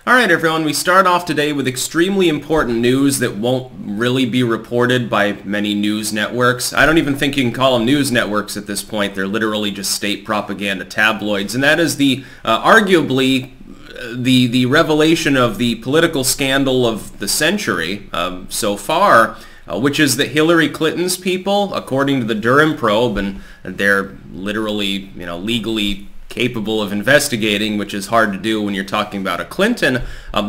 Alright everyone, we start off today with extremely important news that won't really be reported by many news networks. I don't even think you can call them news networks at this point. They're literally just state propaganda tabloids. And that is the, arguably, the revelation of the political scandal of the century so far, which is that Hillary Clinton's people, according to the Durham probe, and they're literally, legally capable of investigating, which is hard to do when you're talking about a Clinton,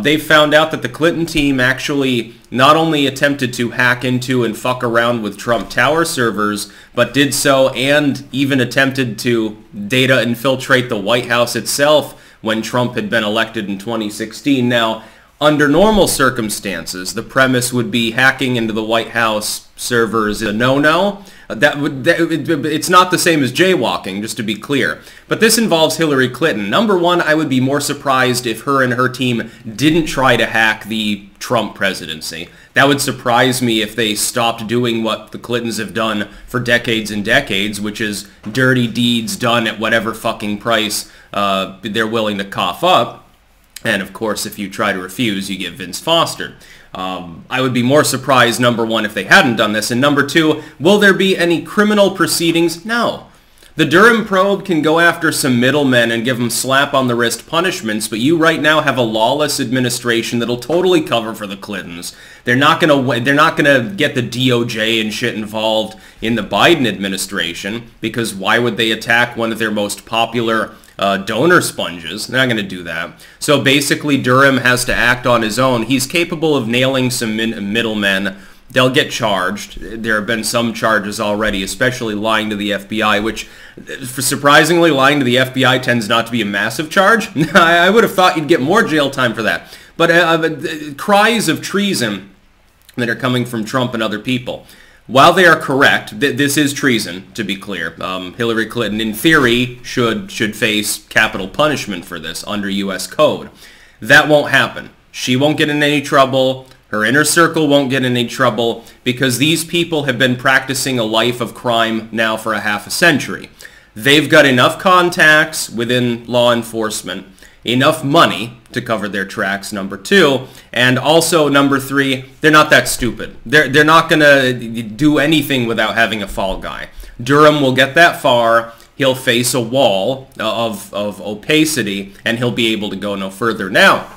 they found out that the Clinton team actually not only attempted to hack into and fuck around with Trump Tower servers, but did so and even attempted to data infiltrate the White House itself when Trump had been elected in 2016. Now, under normal circumstances, the premise would be hacking into the White House servers is a no-no. It's not the same as jaywalking, just to be clear. But this involves Hillary Clinton. Number one, I would be more surprised if her and her team didn't try to hack the Trump presidency. That would surprise me if they stopped doing what the Clintons have done for decades and decades, which is dirty deeds done at whatever fucking price they're willing to cough up. And of course, if you try to refuse, you get Vince Foster. I would be more surprised, number one, if they hadn't done this. And number two, will there be any criminal proceedings? No. The Durham probe can go after some middlemen and give them slap-on-the-wrist punishments, but you right now have a lawless administration that'll totally cover for the Clintons. They're not gonna get the DOJ and shit involved in the Biden administration, because why would they attack one of their most popular donor sponges? They're not going to do that. So basically, Durham has to act on his own. He's capable of nailing some middlemen. They'll get charged. There have been some charges already, especially lying to the FBI, which, surprisingly, lying to the FBI tends not to be a massive charge. I would have thought you'd get more jail time for that. But cries of treason that are coming from Trump and other people, while they are correct, this is treason, to be clear. Hillary Clinton, in theory, should face capital punishment for this under U.S. code. That won't happen. She won't get in any trouble. Her inner circle won't get in any trouble, because these people have been practicing a life of crime now for a half a century. They've got enough contacts within law enforcement, enough money to cover their tracks, number two, and also, number three, they're not that stupid. They're not going to do anything without having a fall guy. Durham will get that far, he'll face a wall of opacity, and he'll be able to go no further. Now,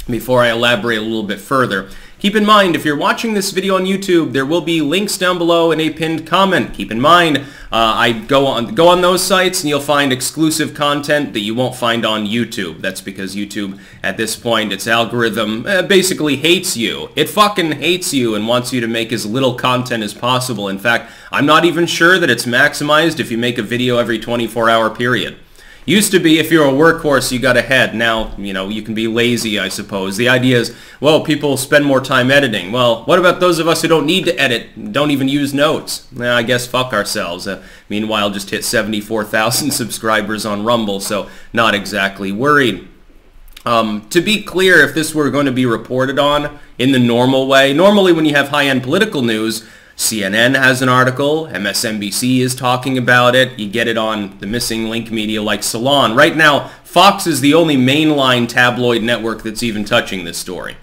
before I elaborate a little bit further, keep in mind, if you're watching this video on YouTube, there will be links down below in a pinned comment. Keep in mind, I go on those sites and you'll find exclusive content that you won't find on YouTube. That's because YouTube, at this point, its algorithm basically hates you. It fucking hates you and wants you to make as little content as possible. In fact, I'm not even sure that it's maximized if you make a video every 24-hour period. Used to be, if you're a workhorse, you got ahead. Now, you can be lazy, I suppose. The idea is, well, people spend more time editing. Well, what about those of us who don't need to edit, don't even use notes? I guess fuck ourselves. Meanwhile, just hit 74,000 subscribers on Rumble, so not exactly worried. To be clear, if this were going to be reported on in the normal way, normally when you have high-end political news, CNN has an article, MSNBC is talking about it, you get it on the missing link media like Salon. Right now, Fox is the only mainline tabloid network that's even touching this story.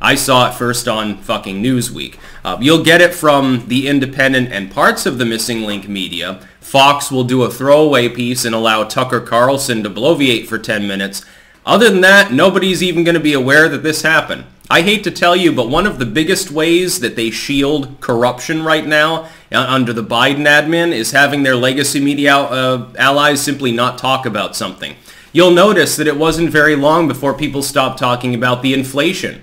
I saw it first on fucking Newsweek. You'll get it from The Independent and parts of the missing link media. Fox will do a throwaway piece and allow Tucker Carlson to bloviate for 10 minutes. Other than that, nobody's even going to be aware that this happened. I hate to tell you, but one of the biggest ways that they shield corruption right now under the Biden admin is having their legacy media allies simply not talk about something. You'll notice that it wasn't very long before people stopped talking about the inflation.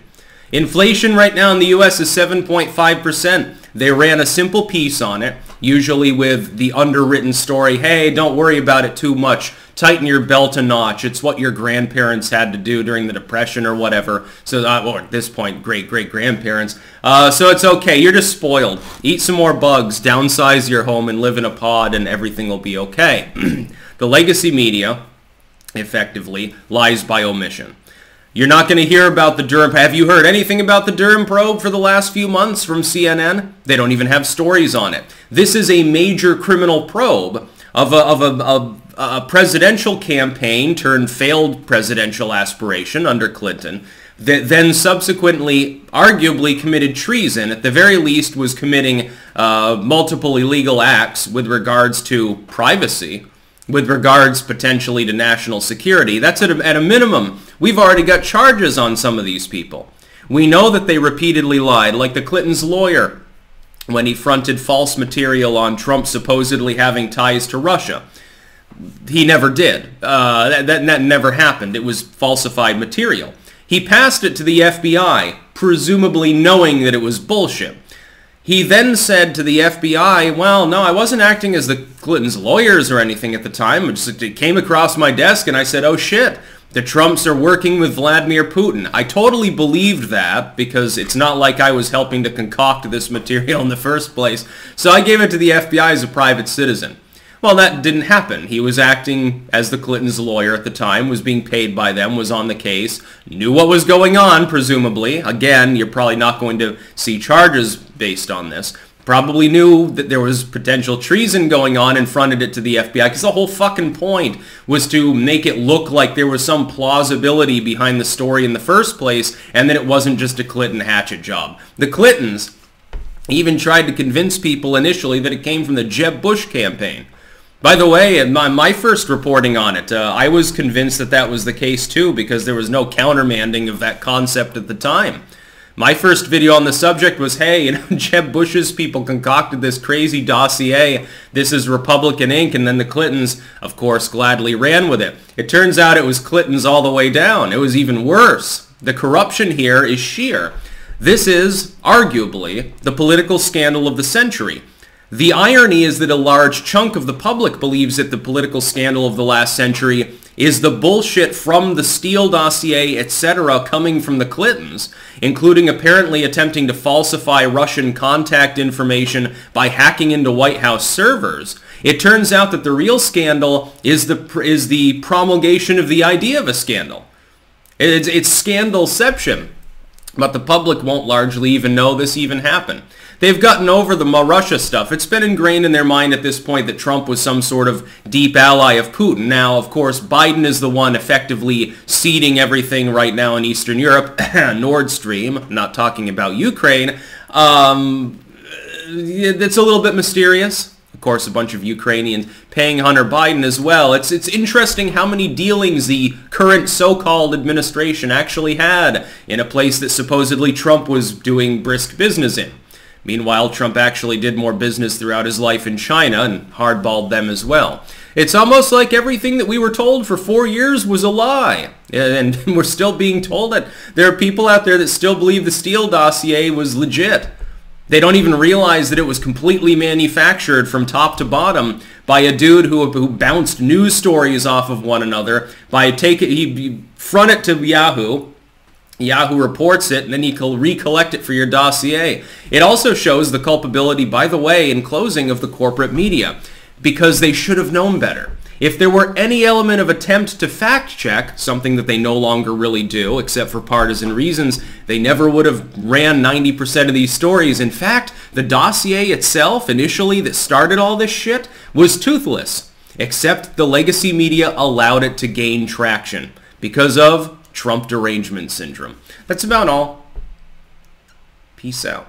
Inflation right now in the U.S. is 7.5%. They ran a simple piece on it, usually with the underwritten story, hey, don't worry about it too much. Tighten your belt a notch. It's what your grandparents had to do during the Depression or whatever. So, or at this point, great-great-grandparents. So it's okay. You're just spoiled. Eat some more bugs, downsize your home, and live in a pod, and everything will be okay. The legacy media, effectively, lies by omission. You're not going to hear about the Durham... Have you heard anything about the Durham probe for the last few months from CNN? They don't even have stories on it. This is a major criminal probe of a presidential campaign turned failed presidential aspiration under Clinton that then subsequently arguably committed treason, at the very least was committing multiple illegal acts with regards to privacy, with regards potentially to national security. That's at a minimum. We've already got charges on some of these people. We know that they repeatedly lied, like the Clintons' lawyer when he fronted false material on Trump supposedly having ties to Russia. He never did. That never happened. It was falsified material. He passed it to the FBI, presumably knowing that it was bullshit. He then said to the FBI, well, no, I wasn't acting as the Clintons' lawyers or anything at the time. It came across my desk and I said, oh shit, the Trumps are working with Vladimir Putin. I totally believed that because it's not like I was helping to concoct this material in the first place. So I gave it to the FBI as a private citizen. Well, that didn't happen. He was acting as the Clintons' lawyer at the time, was being paid by them, was on the case, knew what was going on, presumably. Again, you're probably not going to see charges based on this. Probably knew that there was potential treason going on and fronted it to the FBI, because the whole fucking point was to make it look like there was some plausibility behind the story in the first place, and that it wasn't just a Clinton hatchet job. The Clintons even tried to convince people initially that it came from the Jeb Bush campaign. By the way, in my first reporting on it, I was convinced that that was the case too, because there was no countermanding of that concept at the time. My first video on the subject was, hey, you know, Jeb Bush's people concocted this crazy dossier, this is Republican Inc., and then the Clintons, of course, gladly ran with it. It turns out it was Clintons all the way down. It was even worse. The corruption here is sheer. This is, arguably, the political scandal of the century. The irony is that a large chunk of the public believes that the political scandal of the last century is the bullshit from the Steele dossier, etc., coming from the Clintons, including apparently attempting to falsify Russian contact information by hacking into White House servers. It turns out that the real scandal is the promulgation of the idea of a scandal. It's scandalception. But the public won't largely even know this even happened. They've gotten over the Russia stuff. It's been ingrained in their mind at this point that Trump was some sort of deep ally of Putin. Now, of course, Biden is the one effectively seeding everything right now in Eastern Europe. Nord Stream, I'm not talking about Ukraine. It's a little bit mysterious. Of course, a bunch of Ukrainians paying Hunter Biden as well. It's interesting how many dealings the current so-called administration actually had in a place that supposedly Trump was doing brisk business in. Meanwhile, Trump actually did more business throughout his life in China and hardballed them as well. It's almost like everything that we were told for 4 years was a lie. And we're still being told that. There are people out there that still believe the Steele dossier was legit. They don't even realize that it was completely manufactured from top to bottom by a dude who bounced news stories off of one another. He front it to Yahoo. Yahoo reports it, and then you can recollect it for your dossier. It also shows the culpability, by the way, in closing, of the corporate media, because they should have known better. If there were any element of attempt to fact-check, something that they no longer really do, except for partisan reasons, they never would have ran 90% of these stories. In fact, the dossier itself, initially, that started all this shit, was toothless, except the legacy media allowed it to gain traction because of Trump derangement syndrome. That's about all. Peace out.